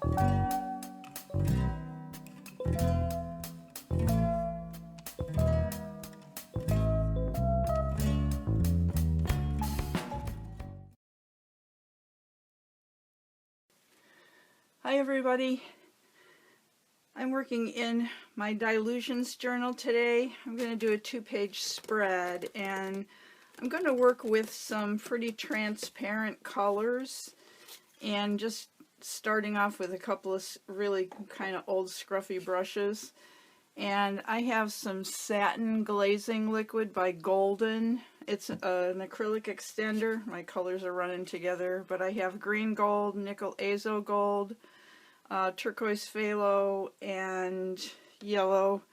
Hi everybody, I'm working in my dilutions journal today. I'm going to do a 2-page spread, and I'm going to work with some pretty transparent colors, and just starting off with a couple of really kind of old scruffy brushes. And I have some satin glazing liquid by Golden. It's an acrylic extender. My colors are running together, but I have green gold, nickel azo gold, turquoise phthalo, and yellow,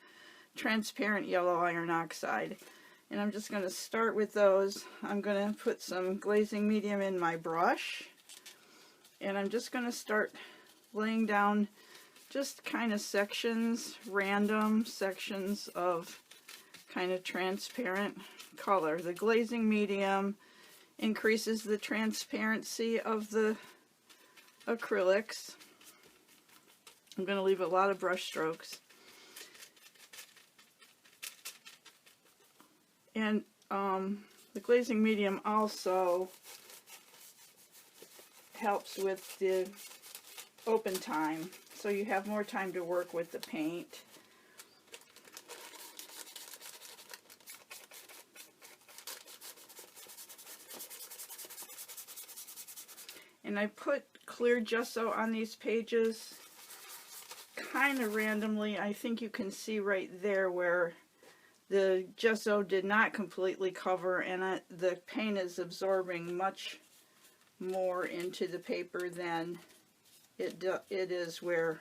transparent yellow iron oxide. And I'm just going to start with those. I'm going to put some glazing medium in my brush, and I'm just going to start laying down just kind of sections, random sections of kind of transparent color. The glazing medium increases the transparency of the acrylics. I'm going to leave a lot of brush strokes. And the glazing medium also helps with the open time, so you have more time to work with the paint. And I put clear gesso on these pages kind of randomly. I think you can see right there where the gesso did not completely cover, and the paint is absorbing much more into the paper than it is where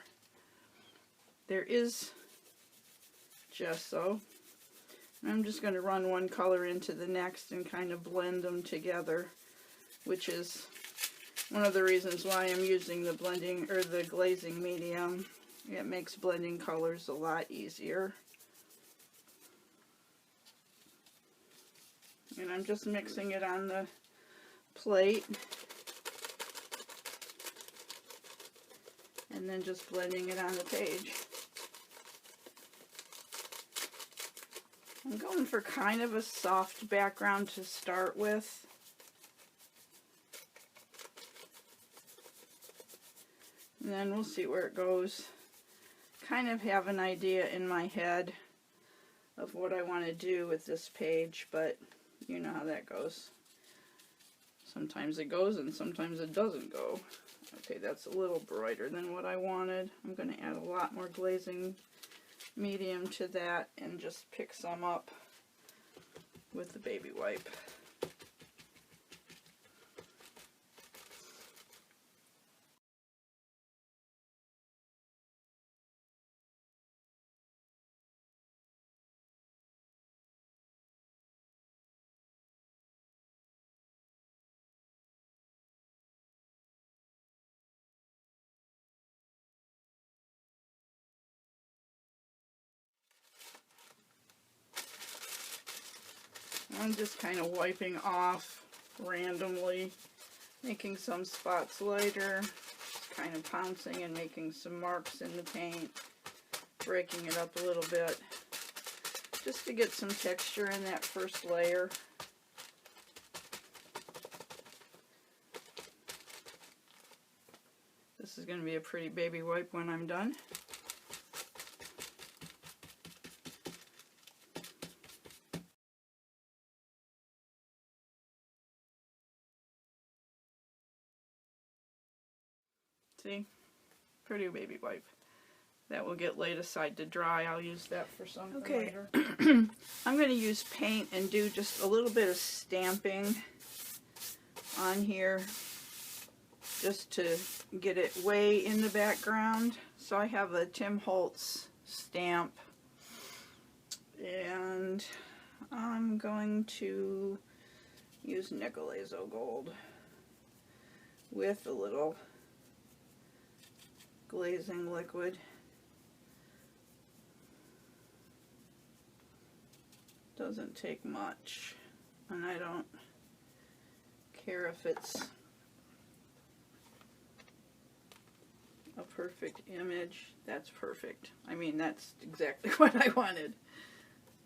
there is gesso. And I'm just going to run one color into the next and kind of blend them together, which is one of the reasons why I'm using the blending or the glazing medium. It makes blending colors a lot easier. And I'm just mixing it on the plate, and then just blending it on the page. I'm going for kind of a soft background to start with. And then we'll see where it goes. Kind of have an idea in my head of what I want to do with this page, but you know how that goes. Sometimes it goes and sometimes it doesn't go. Okay, that's a little brighter than what I wanted. I'm going to add a lot more glazing medium to that and just pick some up with the baby wipe. I'm just kind of wiping off randomly, making some spots lighter, just kind of pouncing and making some marks in the paint, breaking it up a little bit, just to get some texture in that first layer. This is going to be a pretty baby wipe when I'm done. See? Pretty baby wipe. That will get laid aside to dry. I'll use that for something later. I'm going to use paint and do just a little bit of stamping on here just to get it way in the background. So I have a Tim Holtz stamp, and I'm going to use nickel azo gold with a little glazing liquid. Doesn't take much, and I don't care if it's a perfect image. That's perfect. I mean, that's exactly what I wanted.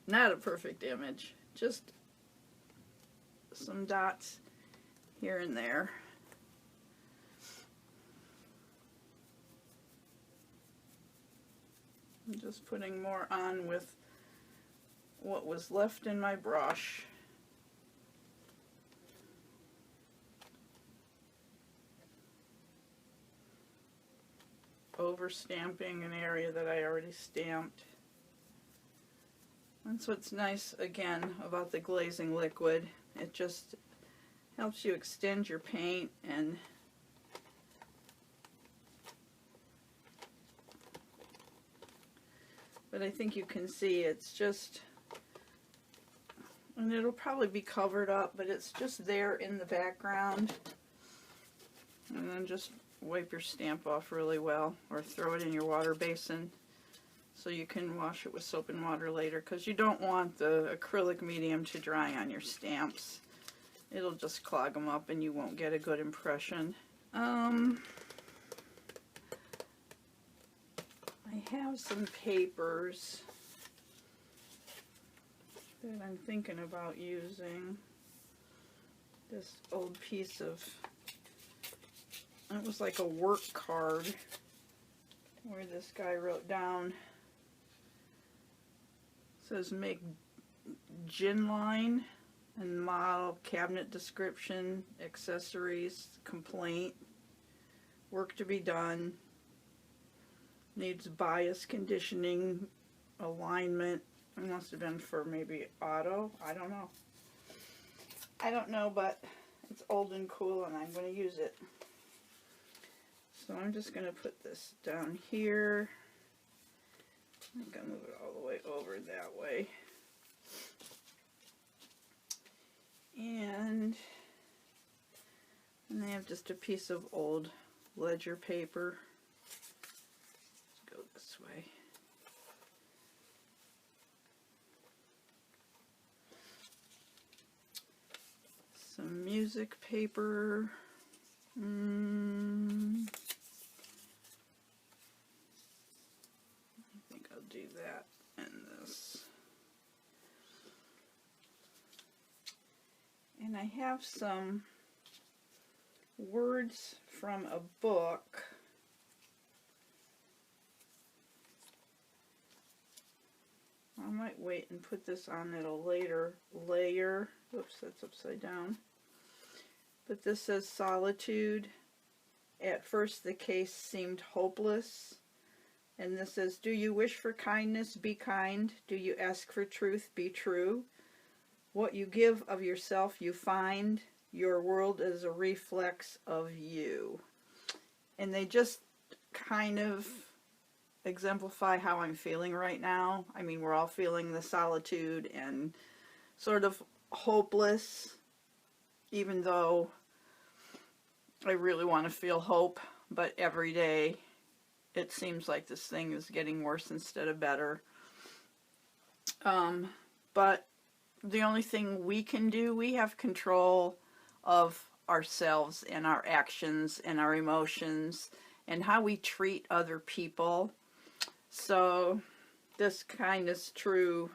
Not a perfect image, just some dots here and there. I'm just putting more on with what was left in my brush. Over stamping an area that I already stamped. That's what's nice again about the glazing liquid. It just helps you extend your paint, and but I think you can see it's just, and it'll probably be covered up, but it's just there in the background. And then just wipe your stamp off really well, or throw it in your water basin so you can wash it with soap and water later, because you don't want the acrylic medium to dry on your stamps. It'll just clog them up and you won't get a good impression. I have some papers that I'm thinking about using. This old piece of, it was like a work card where this guy wrote down, it says make gin line and model, cabinet description, accessories, complaint, work to be done, needs bias conditioning, alignment. It must have been for maybe auto, I don't know. I don't know, but it's old and cool and I'm going to use it. So I'm just going to put this down here. I'm going to move it all the way over that way. And I have just a piece of old ledger paper. Let's go this way. Some music paper. I think I'll do that and this. And I have some words from a book. I might wait and put this on at a later layer. Oops, that's upside down. But this says Solitude. At first the case seemed hopeless. And this says, do you wish for kindness? Be kind. Do you ask for truth? Be true. What you give of yourself you find. Your world is a reflex of you. And they just kind of exemplify how I'm feeling right now. I mean, we're all feeling the solitude and sort of hopeless, even though I really want to feel hope, but every day it seems like this thing is getting worse instead of better. But the only thing we can do, we have control of ourselves and our actions and our emotions and how we treat other people. So this kind is true.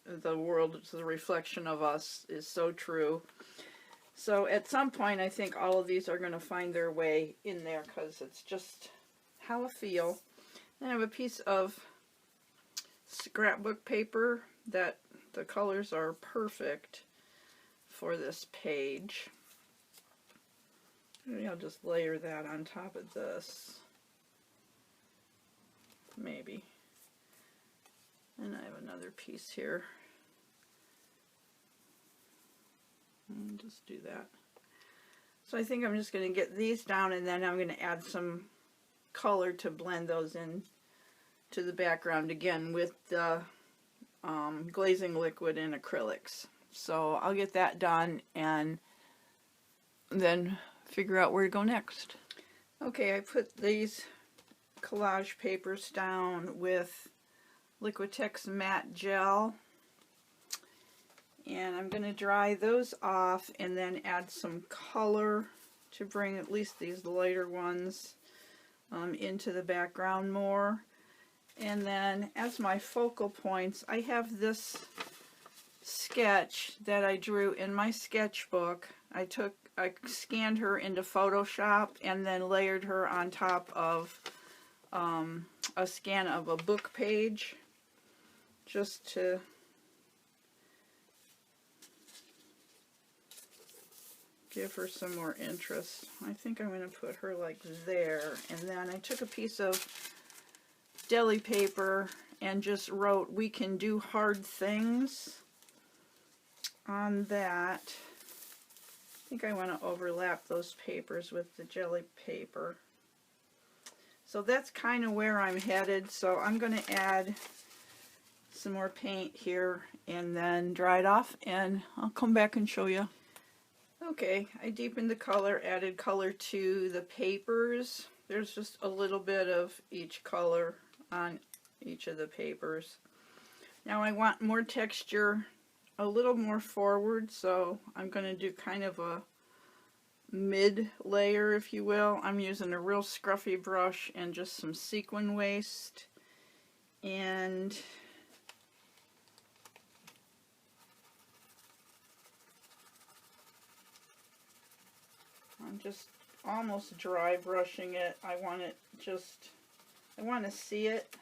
The world is a reflection of us is so true. So at some point I think all of these are going to find their way in there because it's just how I feel. Then I have a piece of scrapbook paper that the colors are perfect for this page. Maybe I'll just layer that on top of this. Maybe. And I have another piece here. And just do that. So I think I'm just going to get these down and then I'm going to add some color to blend those in to the background again with the glazing liquid and acrylics. So I'll get that done and then figure out where to go next. Okay, I put these collage papers down with Liquitex matte gel, and I'm going to dry those off and then add some color to bring at least these lighter ones into the background more. And then as my focal points, I have this sketch that I drew in my sketchbook. I scanned her into Photoshop and then layered her on top of a scan of a book page, just to give her some more interest. I think I'm going to put her like there. And then I took a piece of deli paper and just wrote, "We can do hard things," on that. I think I want to overlap those papers with the jelly paper. So that's kind of where I'm headed. So I'm going to add some more paint here and then dry it off, and I'll come back and show you. Okay, I deepened the color, added color to the papers. There's just a little bit of each color on each of the papers. Now I want more texture, a little more forward, so I'm going to do kind of a mid layer, if you will. I'm using a real scruffy brush and just some sequin waste, and I'm just almost dry brushing it. I want to see it.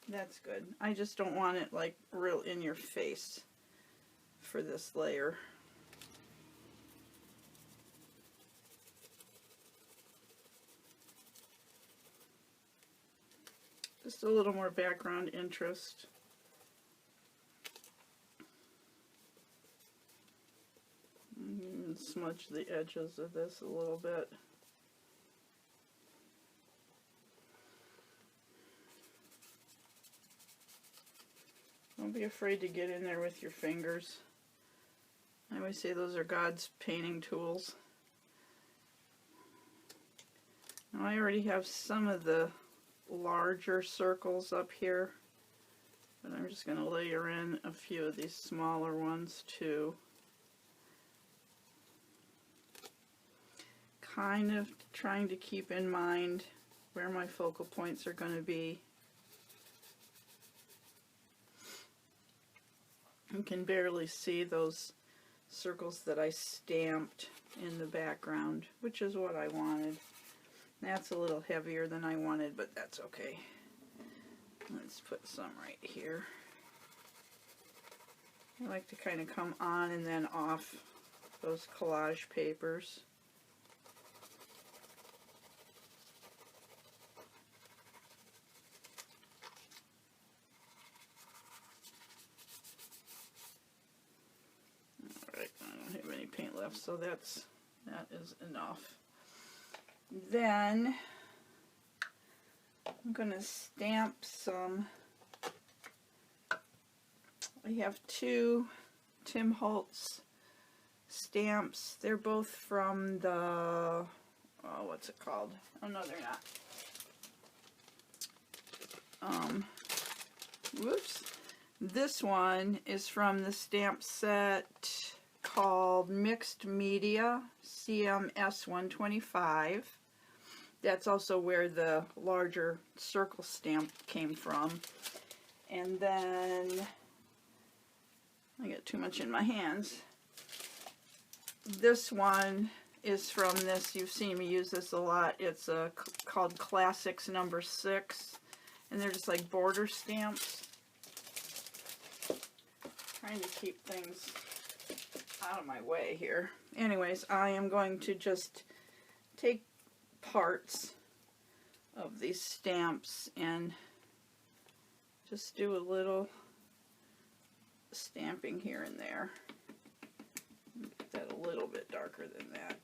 That's good. I just don't want it like real in your face for this layer. Just a little more background interest. And smudge the edges of this a little bit. Don't be afraid to get in there with your fingers. I always say those are God's painting tools. Now I already have some of the larger circles up here, but I'm just going to layer in a few of these smaller ones too. Kind of trying to keep in mind where my focal points are going to be. You can barely see those circles that I stamped in the background, which is what I wanted. That's a little heavier than I wanted, but that's okay. Let's put some right here. I like to kind of come on and then off those collage papers. Alright, I don't have any paint left, so that is enough. Then I'm going to stamp some. I have two Tim Holtz stamps. They're both from the, oh, what's it called? Oh no, they're not. Whoops. This one is from the stamp set called Mixed Media CMS 125. That's also where the larger circle stamp came from. And then I got too much in my hands. This one is from this, you've seen me use this a lot. It's called Classics number 6, and they're just like border stamps. Trying to keep things out of my way here. Anyways, I am going to just take parts of these stamps and just do a little stamping here and there. Get that a little bit darker than that.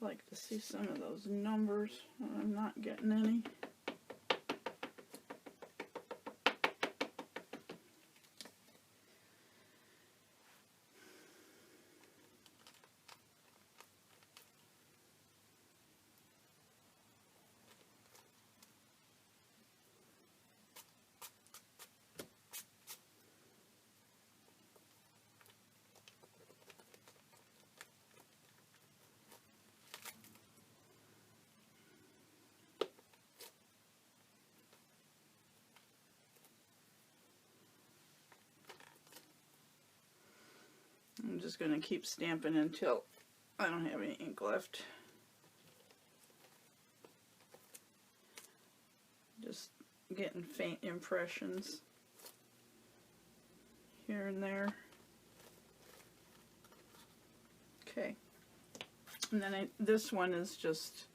I'd like to see some of those numbers. I'm not getting any. just going to keep stamping until I don't have any ink left. Just getting faint impressions here and there. Okay, and then this one is just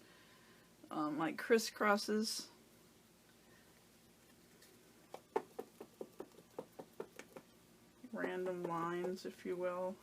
like crisscrosses. Random lines, if you will.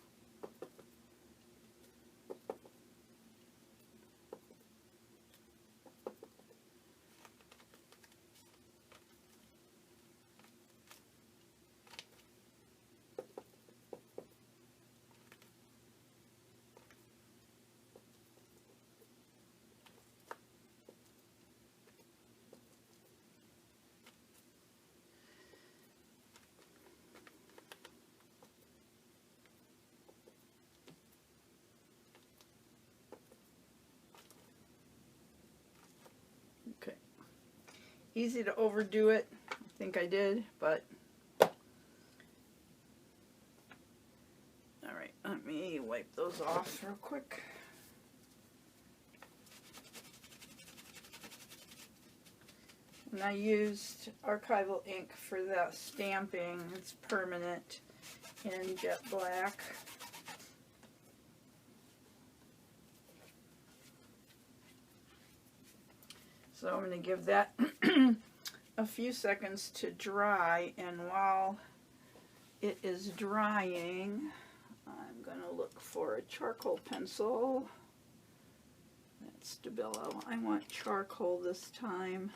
Okay. Easy to overdo it. I think I did, but alright, let me wipe those off real quick. And I used archival ink for the stamping. It's permanent in jet black. So I'm going to give that a few seconds to dry, and while it is drying, I'm going to look for a charcoal pencil. That's Stabilo. I want charcoal this time.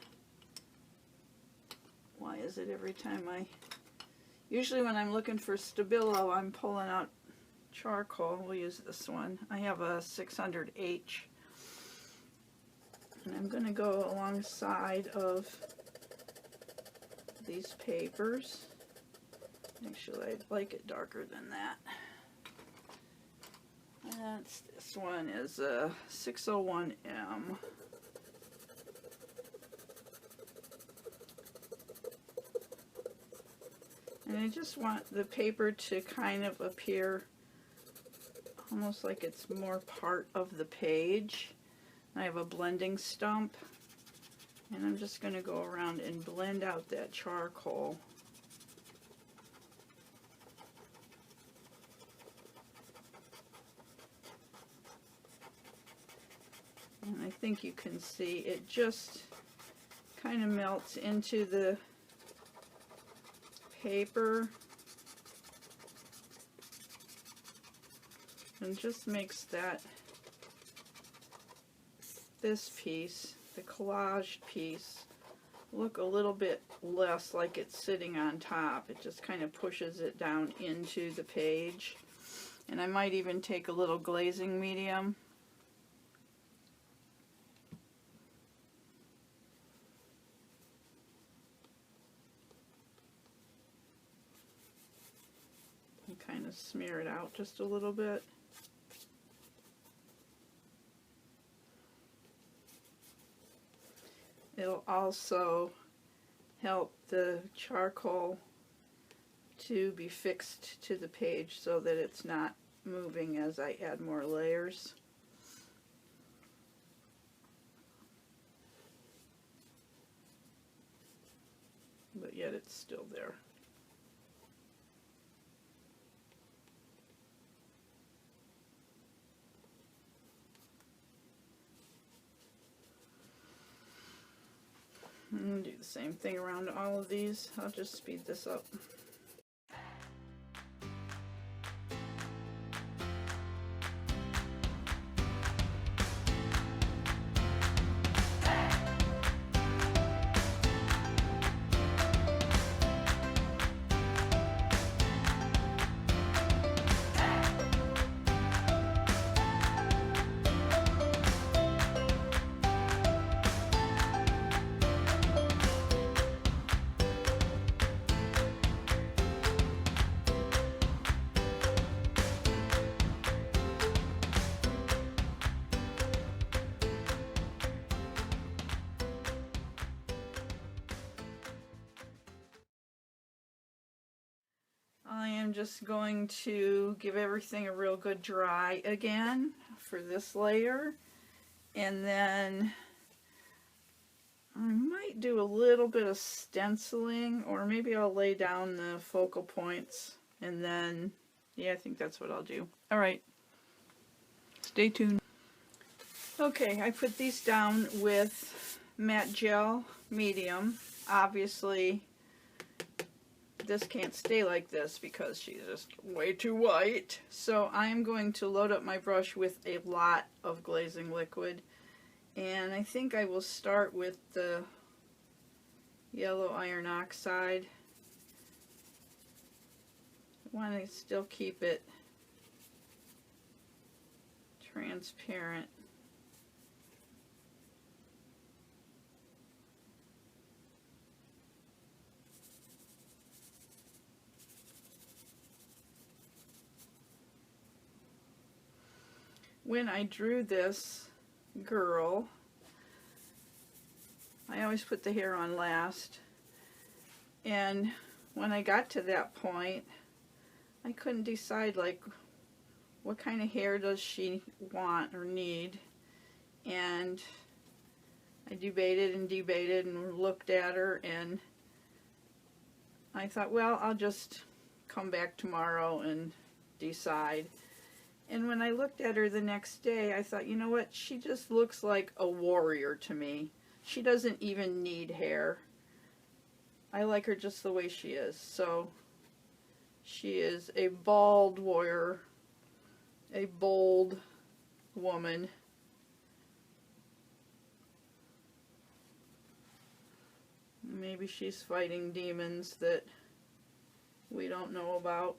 Why is it every time usually when I'm looking for Stabilo, I'm pulling out charcoal. We'll use this one. I have a 600H. And I'm going to go alongside of these papers. Actually, I'd like it darker than that. This one is a 601M. And I just want the paper to kind of appear almost like it's more part of the page. I have a blending stump, and I'm just going to go around and blend out that charcoal. And I think you can see it just kind of melts into the paper and just makes this piece, the collage piece, look a little bit less like it's sitting on top. It just kind of pushes it down into the page. And I might even take a little glazing medium. And kind of smear it out just a little bit. It'll also help the charcoal to be fixed to the page so that it's not moving as I add more layers. But yet it's still there. I'm going to do the same thing around all of these. I'll just speed this up. I am just going to give everything a real good dry again for this layer, and then I might do a little bit of stenciling, or maybe I'll lay down the focal points and then, yeah, I think that's what I'll do. Alright, stay tuned. Okay, I put these down with matte gel medium. Obviously this can't stay like this because she's just way too white. So I'm going to load up my brush with a lot of glazing liquid. And I think I will start with the yellow iron oxide. I want to still keep it transparent. When I drew this girl, I always put the hair on last, and when I got to that point I couldn't decide like what kind of hair does she want or need, and I debated and looked at her, and I thought, well, I'll just come back tomorrow and decide. And when I looked at her the next day, I thought, you know what, she just looks like a warrior to me. She doesn't even need hair. I like her just the way she is. So she is a bald warrior, a bold woman. Maybe she's fighting demons that we don't know about.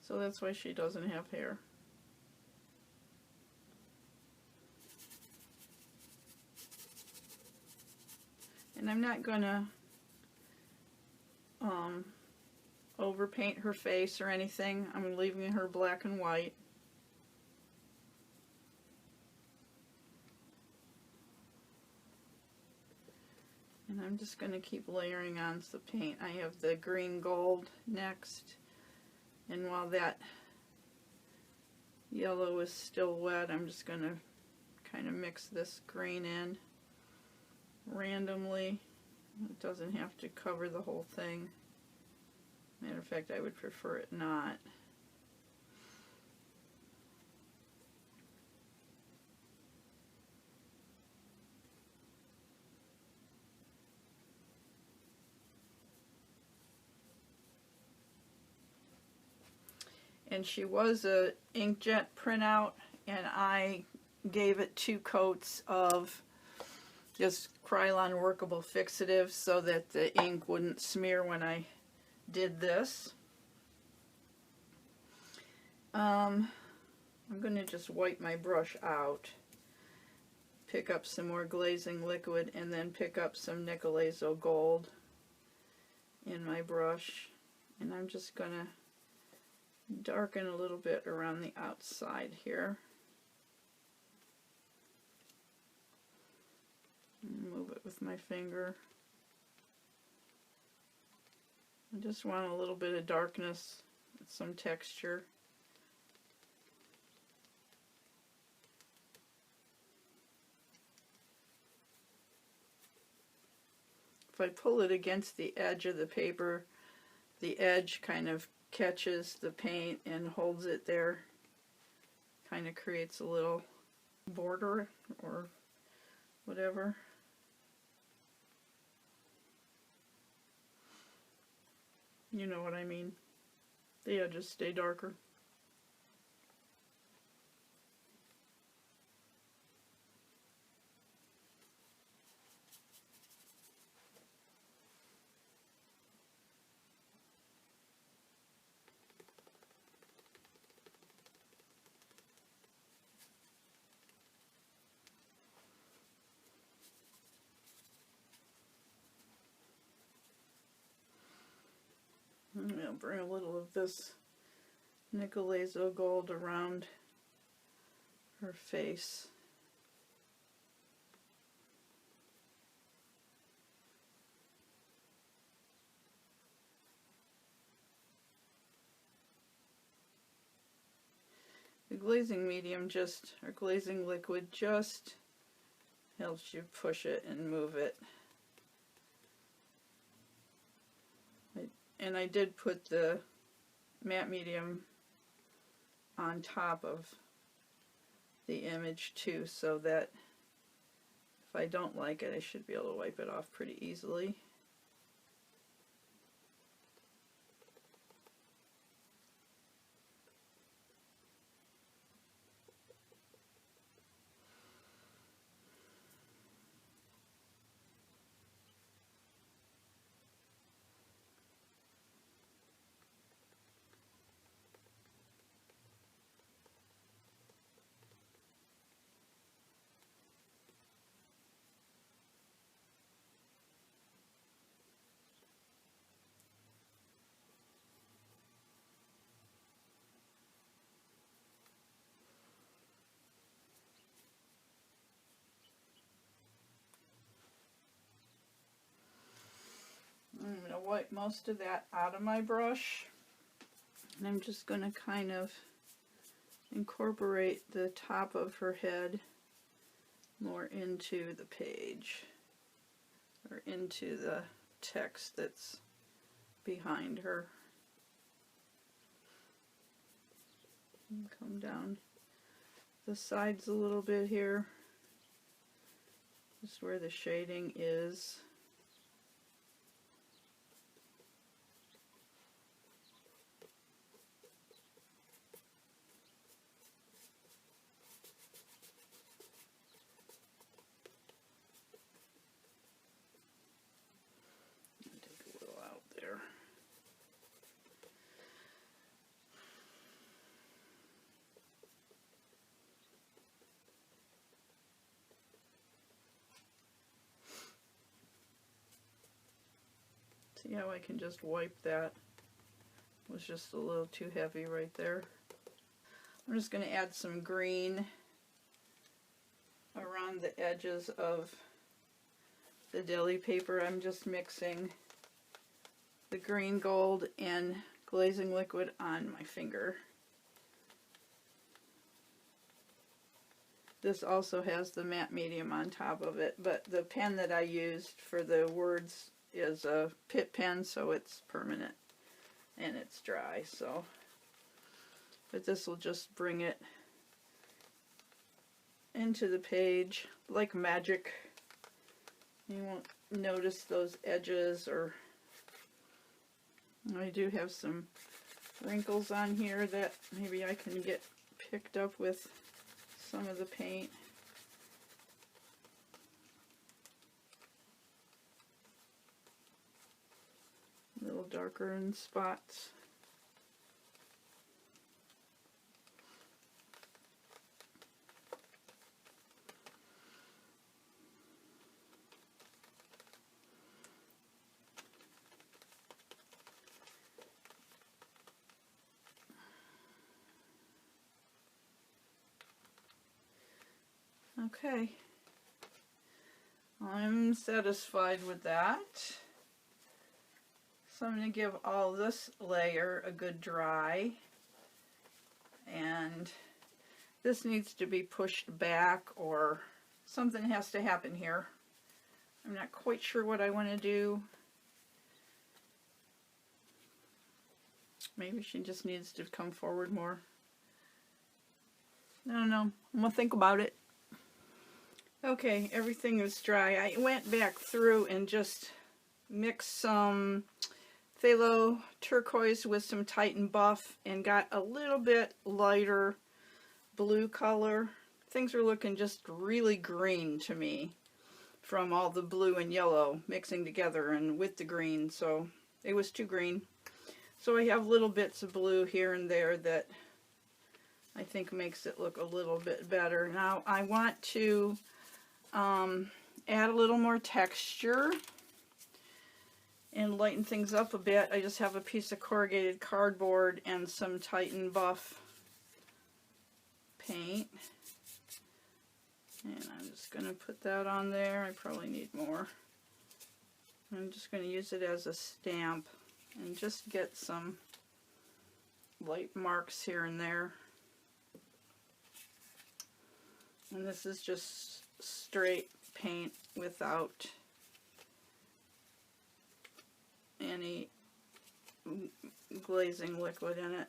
So that's why she doesn't have hair. And I'm not gonna overpaint her face or anything. I'm leaving her black and white. And I'm just going to keep layering on the paint. I have the green gold next. And while that yellow is still wet, I'm just going to kind of mix this green in randomly. It doesn't have to cover the whole thing. Matter of fact, I would prefer it not. And she was a inkjet printout, and I gave it 2 coats of just Krylon workable fixative so that the ink wouldn't smear when I did this. I'm going to just wipe my brush out, pick up some more glazing liquid, and then pick up some Nicolazo gold in my brush, and I'm just going to darken a little bit around the outside here. Move it with my finger. I just want a little bit of darkness, some texture. If I pull it against the edge of the paper, the edge kind of catches the paint and holds it there. Kind of creates a little border or whatever. You know what I mean. The edges stay darker. I'll bring a little of this Nicolazo gold around her face. The glazing medium just, or glazing liquid just helps you push it and move it. And I did put the matte medium on top of the image too, so that if I don't like it, I should be able to wipe it off pretty easily. I'm going to wipe most of that out of my brush, and I'm just going to kind of incorporate the top of her head more into the page, or into the text that's behind her. And come down the sides a little bit here, just where the shading is. See how I can just wipe that? It was just a little too heavy right there. I'm just going to add some green around the edges of the deli paper. I'm just mixing the green gold and glazing liquid on my finger. This also has the matte medium on top of it, but the pen that I used for the words is a Pitt pen, so it's permanent and it's dry. So, but this will just bring it into the page like magic. You won't notice those edges, or I do have some wrinkles on here that maybe I can get picked up with some of the paint. A little darker in spots. Okay, I'm satisfied with that. So I'm going to give all this layer a good dry, and this needs to be pushed back, or something has to happen here. I'm not quite sure what I want to do. Maybe she just needs to come forward more. I don't know. I'm going to think about it. Okay, everything is dry. I went back through and just mixed some phthalo turquoise with some Titan buff and got a little bit lighter blue color. Things are looking just really green to me from all the blue and yellow mixing together and with the green, so it was too green. So I have little bits of blue here and there that I think makes it look a little bit better. Now I want to add a little more texture and lighten things up a bit. I just have a piece of corrugated cardboard and some Titan buff paint, and I'm just going to put that on there. I probably need more. I'm just going to use it as a stamp and just get some light marks here and there. And this is just straight paint without any glazing liquid in it.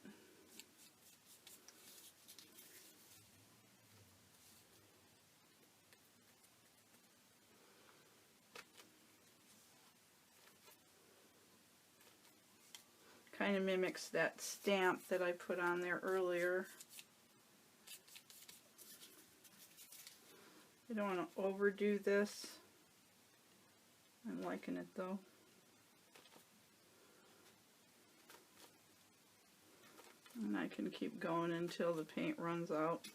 Kind of mimics that stamp that I put on there earlier. I don't want to overdo this. I'm liking it though. And I can keep going until the paint runs out.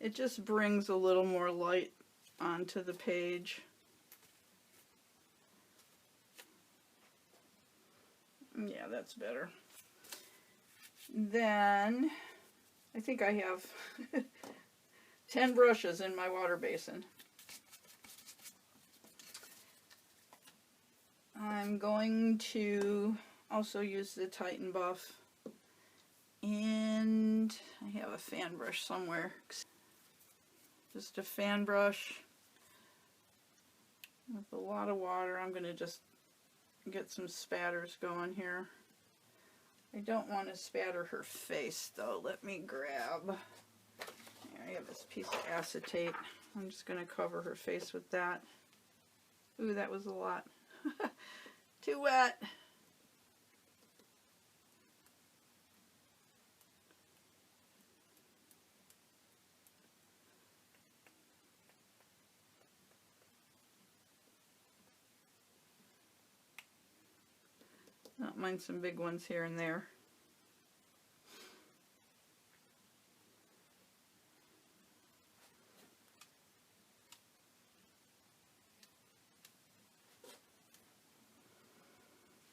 It just brings a little more light onto the page. Yeah, that's better. Then I think I have 10 brushes in my water basin. I'm going to also use the Titan Buff, and I have a fan brush somewhere. Just a fan brush with a lot of water. I'm going to just get some spatters going here. I don't want to spatter her face though. Let me grab, here I have this piece of acetate. I'm just going to cover her face with that. Ooh, that was a lot. Too wet. Not mind some big ones here and there.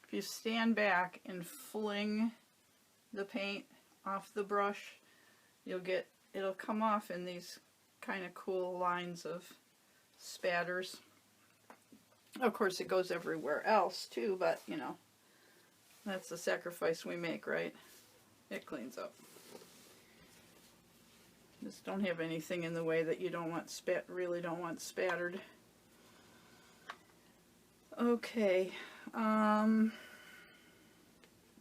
If you stand back and fling the paint off the brush, it'll come off in these kind of cool lines of spatters. Of course it goes everywhere else too, but you know, that's the sacrifice we make, right? It cleans up. Just don't have anything in the way that you don't want really don't want spattered. Okay,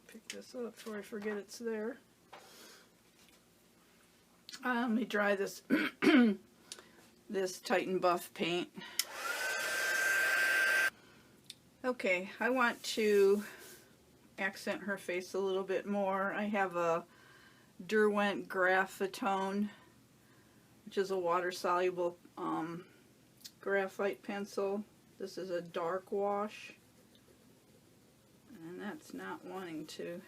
pick this up before I forget it's there. Let me dry this this Titan Buff paint. Okay, I want to accent her face a little bit more. I have a Derwent Graphite, which is a water-soluble graphite pencil. This is a dark wash, and that's not wanting to.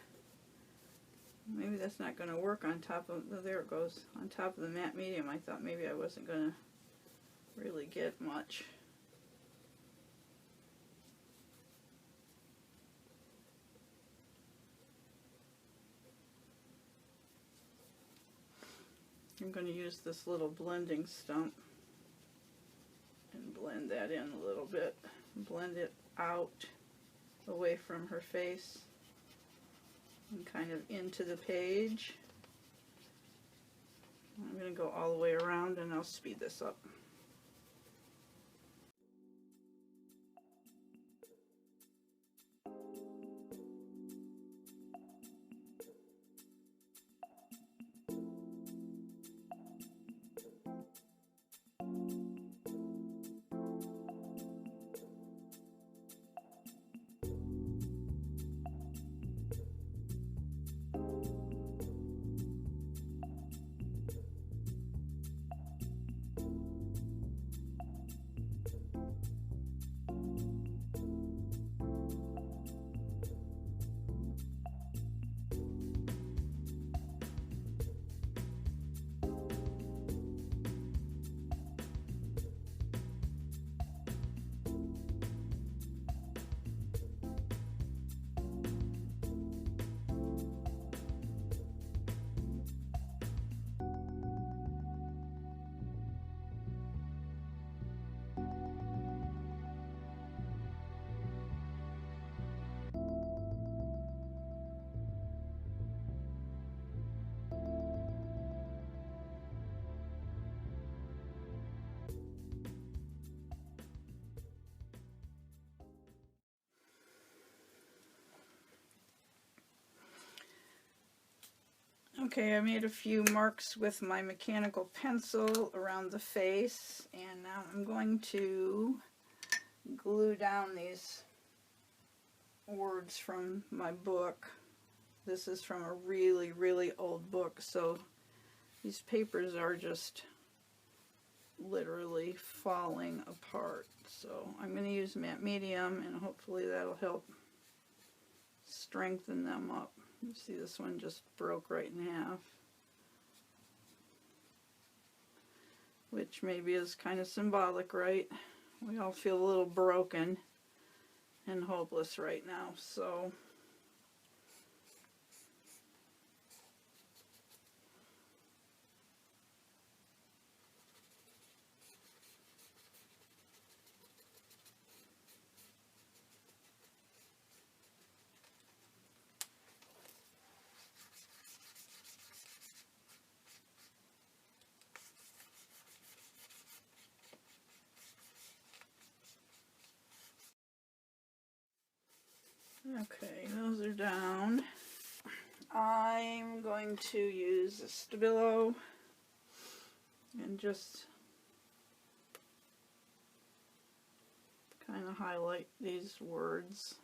Maybe that's not going to work on top of, oh, there it goes, on top of the matte medium. I thought maybe I wasn't going to really get much. I'm going to use this little blending stump and blend that in a little bit. Blend it out away from her face and kind of into the page. I'm going to go all the way around and I'll speed this up. Okay, I made a few marks with my mechanical pencil around the face, and now I'm going to glue down these words from my book. This is from a really, really old book, so these papers are just literally falling apart. So I'm going to use matte medium, and hopefully that'll help strengthen them up. You see this one just broke right in half, which maybe is kind of symbolic, right? We all feel a little broken and hopeless right now, so okay, those are down. I'm going to use a Stabilo and just kind of highlight these words.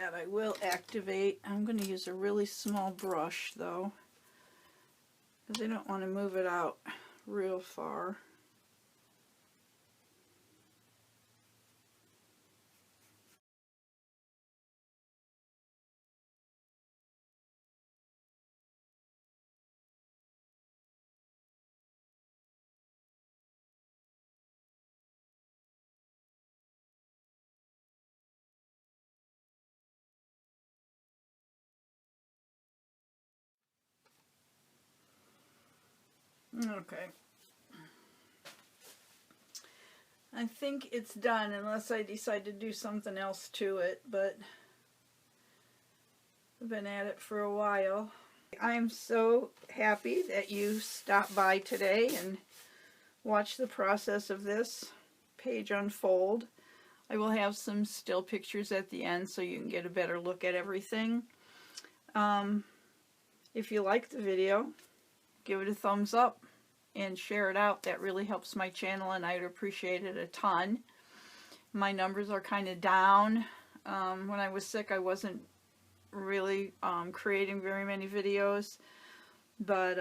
That I will activate. I'm going to use a really small brush though, because I don't want to move it out real far. Okay. I think it's done unless I decide to do something else to it, but I've been at it for a while. I'm so happy that you stopped by today and watched the process of this page unfold. I will have some still pictures at the end so you can get a better look at everything. If you liked the video, give it a thumbs up and share it out. That really helps my channel, and I'd appreciate it a ton. My numbers are kind of down. When I was sick, I wasn't really creating very many videos, but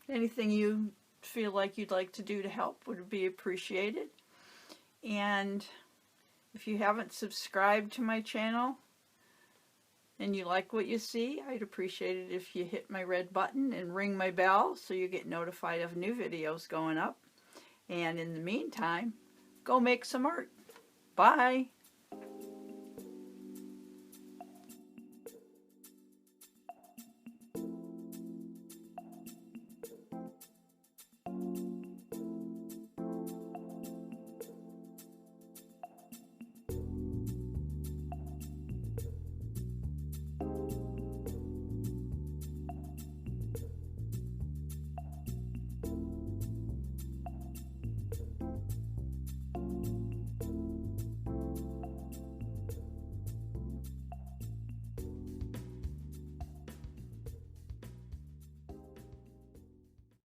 anything you feel like you'd like to do to help would be appreciated. And if you haven't subscribed to my channel and you like what you see, I'd appreciate it if you hit my red button and ring my bell so you get notified of new videos going up. And in the meantime, go make some art. Bye!